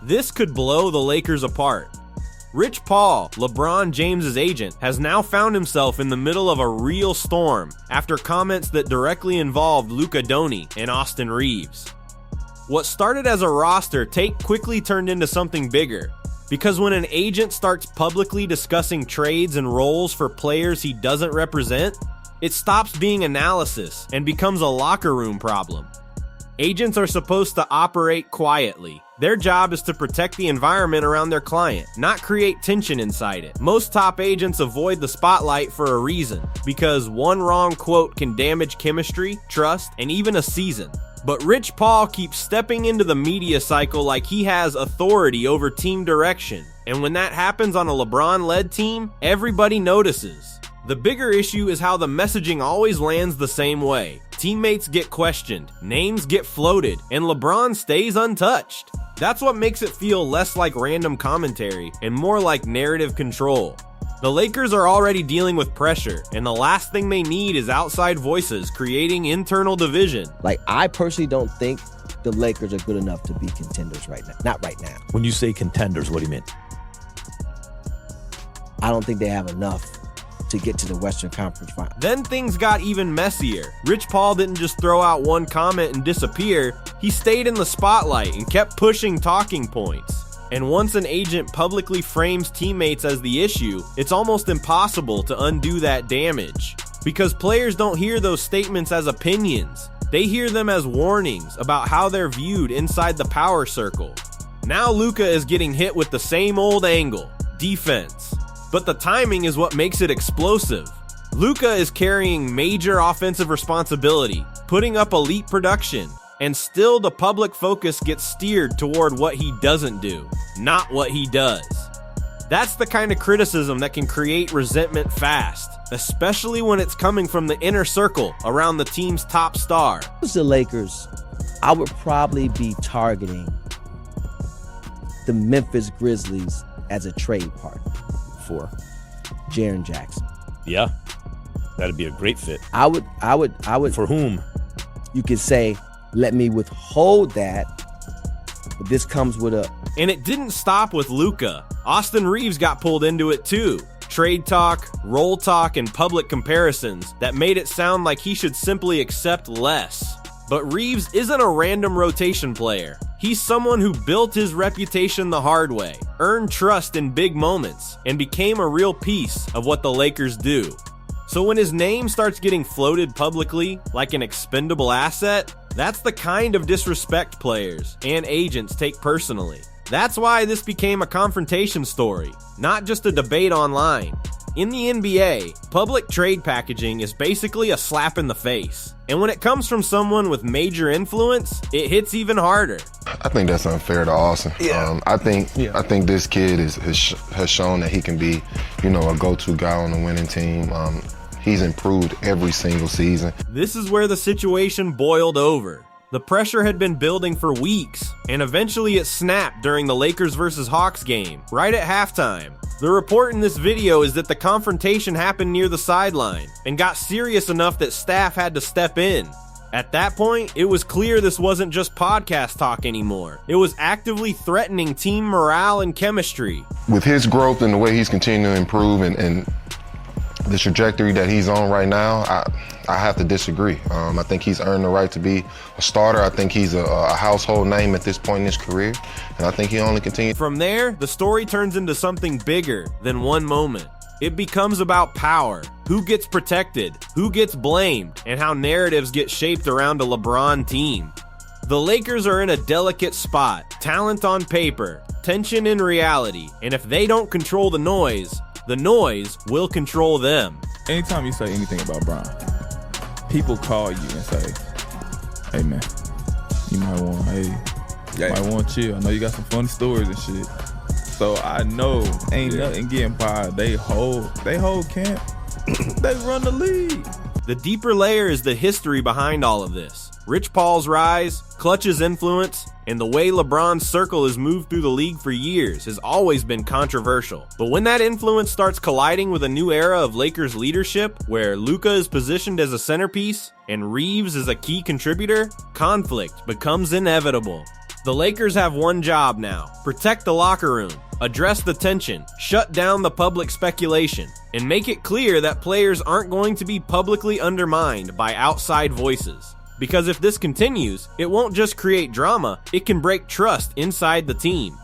This could blow the Lakers apart. Rich Paul, LeBron James's agent, has now found himself in the middle of a real storm after comments that directly involved Luka and Austin Reeves. What started as a roster take quickly turned into something bigger, because when an agent starts publicly discussing trades and roles for players he doesn't represent, it stops being analysis and becomes a locker room problem. Agents are supposed to operate quietly. Their job is to protect the environment around their client, not create tension inside it. Most top agents avoid the spotlight for a reason, because one wrong quote can damage chemistry, trust, and even a season. But Rich Paul keeps stepping into the media cycle like he has authority over team direction, and when that happens on a LeBron-led team, everybody notices. The bigger issue is how the messaging always lands the same way. Teammates get questioned, names get floated, and LeBron stays untouched. That's what makes it feel less like random commentary and more like narrative control. The Lakers are already dealing with pressure, and the last thing they need is outside voices creating internal division. I personally don't think the Lakers are good enough to be contenders right now. Not right now. When you say contenders, what do you mean? I don't think they have enough to get to the Western Conference Final. Then things got even messier. Rich Paul didn't just throw out one comment and disappear. He stayed in the spotlight and kept pushing talking points. And once an agent publicly frames teammates as the issue, it's almost impossible to undo that damage. Because players don't hear those statements as opinions. They hear them as warnings about how they're viewed inside the power circle. Now Luka is getting hit with the same old angle, defense. But the timing is what makes it explosive. Luka is carrying major offensive responsibility, putting up elite production, and still the public focus gets steered toward what he doesn't do, not what he does. That's the kind of criticism that can create resentment fast, especially when it's coming from the inner circle around the team's top star. If it was the Lakers, I would probably be targeting the Memphis Grizzlies as a trade partner for Jaren Jackson. Yeah, that'd be a great fit. I would. For whom? You could say, let me withhold that, but this comes with a... And it didn't stop with Luka. Austin Reeves got pulled into it too. Trade talk, role talk, and public comparisons that made it sound like he should simply accept less. But Reeves isn't a random rotation player. He's someone who built his reputation the hard way, earned trust in big moments, and became a real piece of what the Lakers do. So when his name starts getting floated publicly like an expendable asset, that's the kind of disrespect players and agents take personally. That's why this became a confrontation story, not just a debate online. In the NBA, public trade packaging is basically a slap in the face. And when it comes from someone with major influence, it hits even harder. I think that's unfair to Austin. Yeah. I think this kid has shown that he can be, a go-to guy on the winning team. He's improved every single season. This is where the situation boiled over. The pressure had been building for weeks, and eventually it snapped during the Lakers vs. Hawks game, right at halftime. The report in this video is that the confrontation happened near the sideline and got serious enough that staff had to step in. At that point, it was clear this wasn't just podcast talk anymore. It was actively threatening team morale and chemistry. With his growth and the way he's continuing to improve and the trajectory that he's on right now, I have to disagree. I think he's earned the right to be a starter. I think he's a household name at this point in his career, and I think he only continues. From there, the story turns into something bigger than one moment. It becomes about power, who gets protected, who gets blamed, and how narratives get shaped around a LeBron team. The Lakers are in a delicate spot, talent on paper, tension in reality, and if they don't control the noise will control them. Anytime you say anything about Bron, people call you and say, hey man, you might want to chill. I know you got some funny stories and shit. So I know ain't nothing getting by. They hold camp. They run the league. The deeper layer is the history behind all of this. Rich Paul's rise, Clutch's influence, and the way LeBron's circle has moved through the league for years has always been controversial. But when that influence starts colliding with a new era of Lakers leadership, where Luka is positioned as a centerpiece and Reeves is a key contributor, conflict becomes inevitable. The Lakers have one job now: protect the locker room, address the tension, shut down the public speculation, and make it clear that players aren't going to be publicly undermined by outside voices. Because if this continues, it won't just create drama, it can break trust inside the team.